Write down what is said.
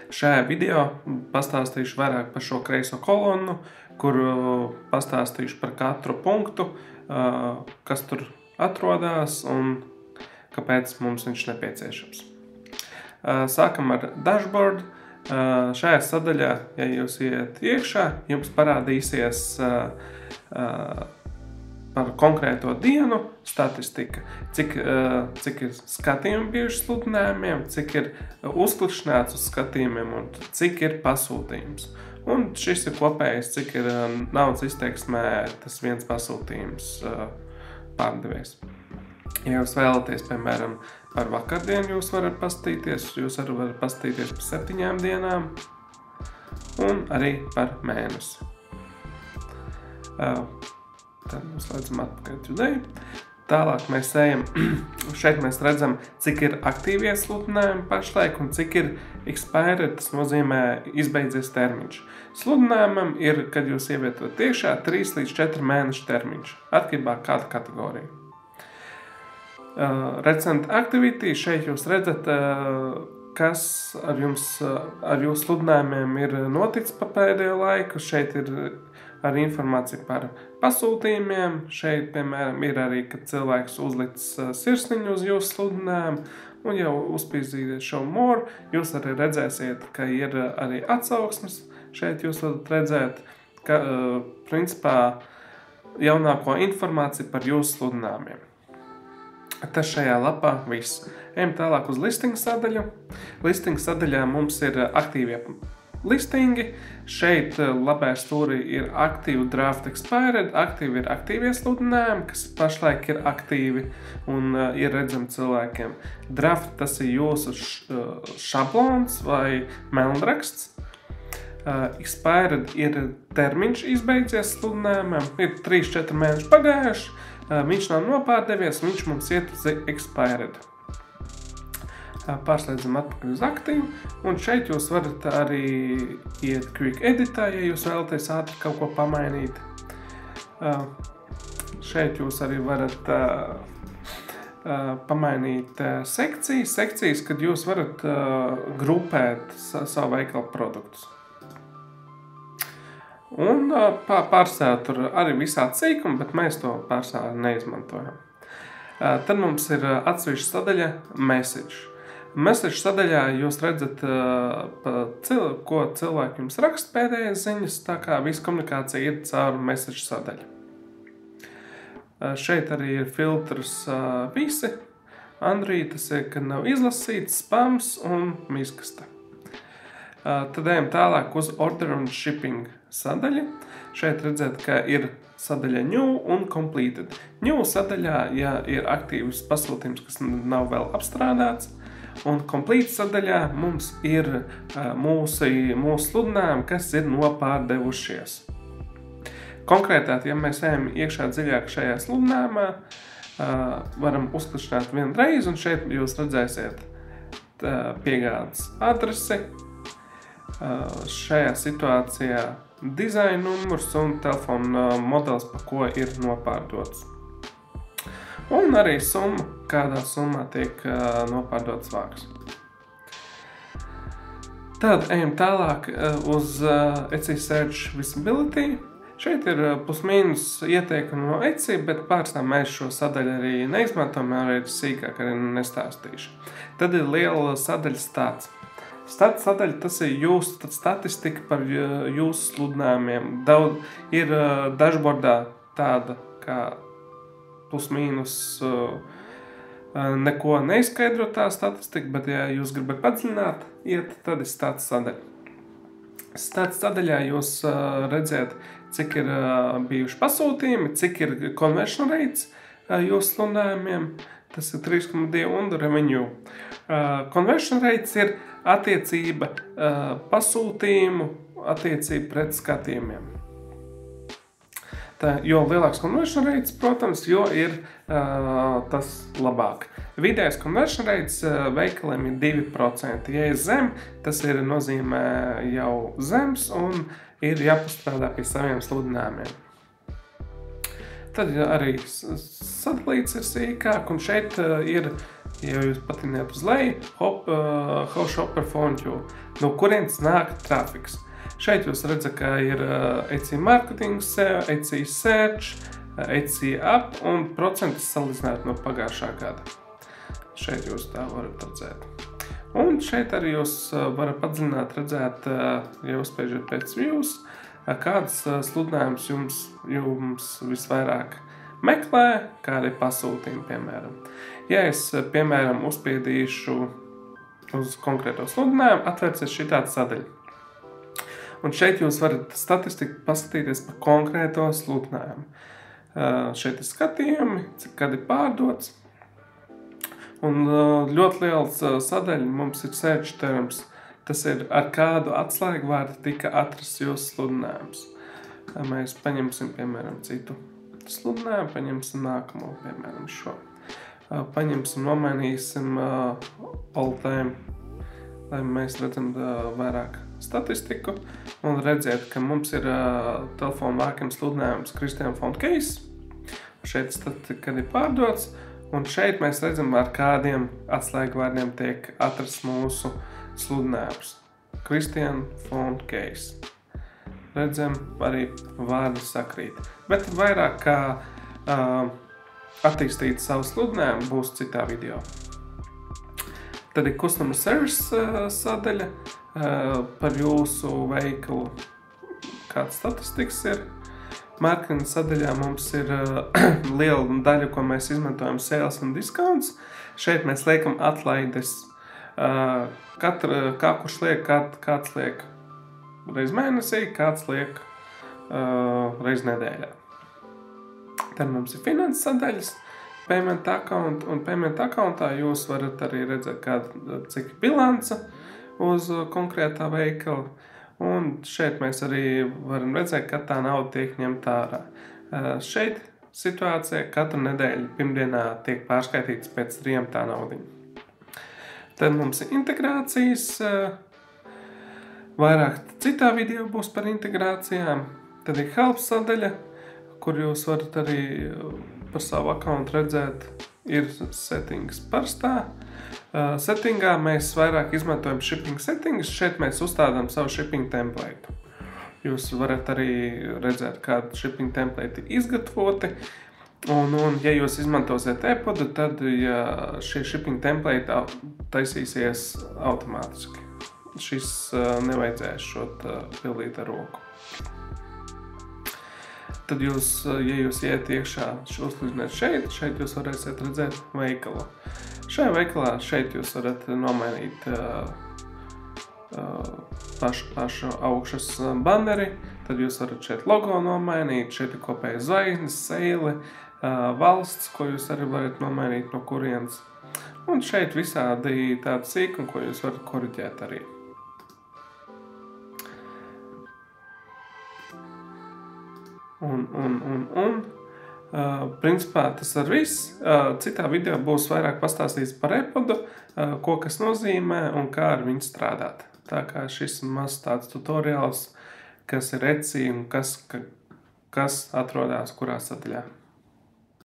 Šajā video pastāstīšu vairāk par šo kreiso kolonnu, kur pastāstīšu par katru punktu, kas tur atrodas un kāpēc mums viņš nepieciešams. Sākam ar dashboard. Šajā sadaļā, ja jūs iet iekšā, jums parādīsies par konkrēto dienu statistika, cik ir skatījumi bijuši sludinājumiem, cik ir uzklikšķināts uz skatījumiem un cik ir pasūtījums. Un šis ir kopējais, cik ir naudas izteiksmē tas viens pasūtījums pārdevējs. Ja jūs vēlaties, piemēram, par vakardienu jūs varat paskatīties, jūs arī varat paskatīties par 7 dienām un arī par mēnesi. Tad mēs redzam atpakaļ today. Tālāk mēs ejam, šeit mēs redzam, cik ir aktīvie sludinājumi pašlaik un cik ir expired, tas nozīmē izbeidzies termiņš. Sludinājumam ir, kad jūs ievietojat iekšā 3 līdz 4 mēnešu termiņš, atkarībā kāda kategorija. Recent activity, šeit jūs redzat, kas ar jūsu sludinājumiem ir noticis pa pēdējo laiku. Šeit ir arī informācija par pasūtījumiem. Šeit, piemēram, ir arī, kad cilvēks uzlicis sirsniņu uz jūsu sludinājumu un jau uzpīzīties show more. Jūs arī redzēsiet, ka ir arī atsauksmes. Šeit jūs varat redzēt, ka, principā, jaunāko informāciju par jūsu sludinājumiem. Tas šajā lapā viss. Ejam tālāk uz listing sadaļu. Listing sadaļā mums ir aktīvie listingi. Šeit labajā stūrī ir aktīvi draft expired. Aktīvi ir aktīvie sludinājumi, kas pašlaik ir aktīvi un ir redzami cilvēkiem. Draft tas ir jūsu šablons vai melnraksts. Expired ir termiņš izbeidzies sludinājumam. Ir 3-4 mēneši pagājuši. Viņš nav nopārdevies, viņš mums iet uz expired. Pārslēdzam atpakaļ uz aktīvu, un šeit jūs varat arī iet quick editā, ja jūs vēlaties ātri kaut ko pamainīt. Šeit jūs arī varat pamainīt sekcijas, kad jūs varat grupēt savu veikalu produktus. Un pārsvarā tur arī visādi sīkumi, bet mēs to pārsvarā neizmantojam. Tad mums ir atsevišķa sadaļa message. Message sadaļā jūs redzat, ko cilvēki jums raksta pēdējās ziņas, tā kā visa komunikācija ir caur message sadaļu. Šeit arī ir filtrs visi. Android tas ir, kad nav izlasīts, spams un miskasta. Tad ejam tālāk uz order un shipping sadaļa. Šeit redzēt, ka ir sadaļa new un completed. New sadaļā, ja ir aktīvs pasūtījums, kas nav vēl apstrādāts, un complete sadaļā mums ir mūsu sludinājumi, kas ir nopārdevušies. Konkrētāk, ja mēs ejam iekšā dziļāk šajā sludinājumā, varam uzklikšķināt vienu reizi, un šeit jūs redzēsiet piegādes adresi. Šajā situācijā dizaina numurs un telefona modelis, pa ko ir nopārdots. Un arī summa, kādā summā tiek nopārdots vāks. Tad ejam tālāk uz Etsy Search Visibility. Šeit ir plus-mínus ieteikumi no Etsy, bet pārstāv mēs šo sadaļu arī neizmantojam, arī sīkāk arī nestāstīšu. Tad ir liela sadaļa stats. Stats sadaļa, tas ir jūsu statistika par jūsu sludinājumiem. Ir dashboardā tāda, kā plus-mīnus neko neizskaidrotā statistika, bet ja jūs gribat padziļināt, tad ir stats sadaļa. Stats sadaļā jūs redzēt, cik ir bijuši pasūtījumi, cik ir conversion rates jūsu sludinājumiem. Tas ir 3,2 un revenue. Conversion rates ir attiecība pasūtījumu, attiecība pret skatījumiem. Jo lielāks conversion rates, protams, jo ir tas labāk. Vidējais conversion rates veikaliem ir 2%. Ja ir zem, tas ir nozīmē jau zems un ir jāpastrādā pie saviem sludinājumiem. Tad arī sadalīts ir sīkāk, un šeit ir Ja jūs patiniet uz leju, How Shopper Phone Queue, no kurienes nāk trafiks. Šeit jūs redzat, ka ir Etsy Marketing SEO, Etsy Search, Etsy App un procentus salīdzināt no pagājušā gada. Šeit jūs tā varat redzēt. Un šeit arī jūs varat padziļināt redzēt, ja uzspiežat pēc views, kādas sludinājumus jums visvairāk meklē, kā arī pasūtījumi, piemēram. Ja es, piemēram, uzspiedīšu uz konkrēto sludinājumu, atvērsies šitāda sadaļa. Un šeit jūs varat statistiku paskatīties par konkrēto sludinājumu. Šeit ir skatījumi, kad ir pārdots. Un ļoti liels sadaļa mums ir search terms. Tas ir ar kādu atslēgvārdu tika atrasts jūsu sludinājums. Mēs paņemsim, piemēram, citu sludinājumu, paņemsim nākamo, piemēram, šo. Paņemsim, nomainīsim all time, lai mēs redzam vairāk statistiku un redziet, ka mums ir telefonu vākiem sludinājums Christian Phone Case. Šeit statistika ir pārdots, un šeit mēs redzam, ar kādiem atslēgvārdiem tiek atrasts mūsu sludinājums. Christian Phone Case. Redzam, arī vārdi sakrīt. Bet vairāk kā attīstīt savu sludinājumu būs citā video. Tad ir Customer Service sadaļa par jūsu veikalu, kāds statistikas ir. Marketing sadaļā mums ir liela daļa, ko mēs izmantojam sales un discounts. Šeit mēs liekam atlaides. Kā kurš liek, kāds liek reiz mēnesī, kāds liek reiz nedēļā. Tad mums ir finanses sadaļas, payment account, un payment accountā jūs varat arī redzēt, cik bilance uz konkrētā veikala. Un šeit mēs arī varam redzēt, ka tā nauda tiek ņemta ārā. Šeit situācija katru nedēļu pirmdienā tiek pārskaitīts pēc 3 tā naudiņa. Tad mums ir integrācijas, vairāk citā video būs par integrācijām. Tad ir help sadaļa, kur jūs varat arī par savu akkauntu redzēt, ir settings parastā. Settingā mēs vairāk izmantojam shipping settings, šeit mēs uzstādām savu shipping template. Jūs varat arī redzēt, kāda shipping template ir izgatavoti. Un ja jūs izmantosiet e-podu, tad šie shipping template taisīsies automātiski. Šis nevajadzēs šot pildīt ar roku. Tad jūs, ja jūs iet iekšā uzlīdzināt šeit jūs varēsiet redzēt veikalu. Šajā veikalā šeit jūs varat nomainīt pašu augšas banneri, tad jūs varat šeit logo nomainīt, šeit ir kopēja zvaigznes, seili, valsts, ko jūs arī varat nomainīt no kurienes. Un šeit visādi tādi sīkumi, ko jūs varat koriģēt arī. Principā tas ar viss. Citā video būs vairāk pastāstīts par e-podu, ko kas nozīmē un kā ar viņu strādāt. Tā kā šis ir maz tāds tutoriāls, kas ir Etsy un kas atrodas kurā sadaļā.